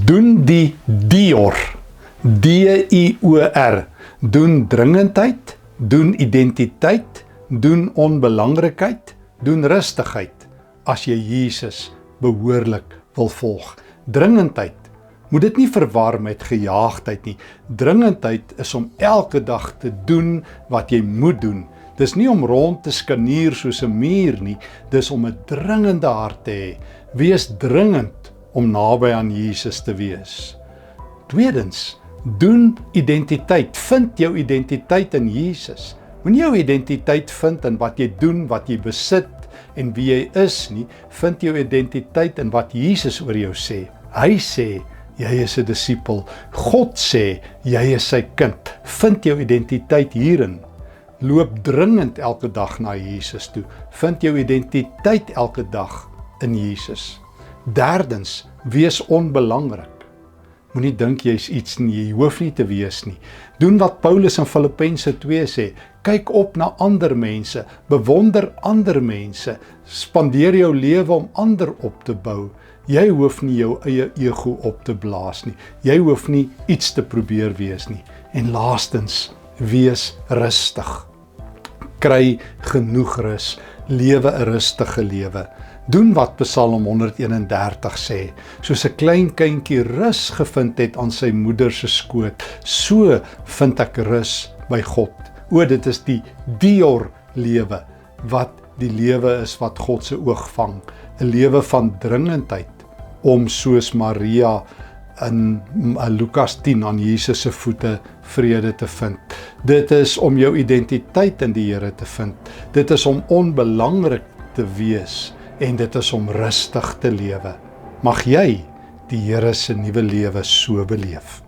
Doen die Dior, D-I-O-R, doen dringendheid, doen identiteit, doen onbelangrikheid, doen rustigheid, as jy Jesus behoorlik wil volg. Dringendheid, moet dit nie verwar met gejaagdheid nie. Dringendheid is om elke dag te doen wat jy moet doen. Dis nie om rond te skanier soos 'n muur nie, dis om 'n dringende hart te hê. Wees dringend om naby aan Jesus te wees. Tweedens, doen identiteit. Vind jou identiteit in Jesus. Moenie jou identiteit vind in wat jy doen, wat jy besit en wie jy is nie. Vind jou identiteit in wat Jesus oor jou sê. Hy sê, jy is 'n disipel. God sê, jy is sy kind. Vind jou identiteit hierin. Loop dringend elke dag na Jesus toe. Vind jou identiteit elke dag in Jesus. Derdens, wees onbelangrik. Moenie dink jy's iets nie, jy hoef nie te wees nie. Doen wat Paulus in Filippense 2 sê, kyk op na ander mense, bewonder ander mense, spandeer jou lewe om ander op te bou. Jy hoef nie jou eie ego op te blaas nie, jy hoef nie iets te probeer wees nie. En laastens, wees rustig. Kry genoeg rus, lewe 'n rustige lewe. Doen wat Psalm 131 sê, soos 'n klein kindjie rus gevind het aan sy moeder se skoot, so vind ek rus by God. Dit is die Dior lewe, wat die lewe is wat God se oog vang, 'n lewe van dringendheid, om soos Maria in Lukas 10 aan Jesus se voete vrede te vind. Dit is om jou identiteit in die Here te vind. Dit is om onbelangrik te wees en dit is om rustig te lewe. Mag jy die Here se nuwe lewe so beleef.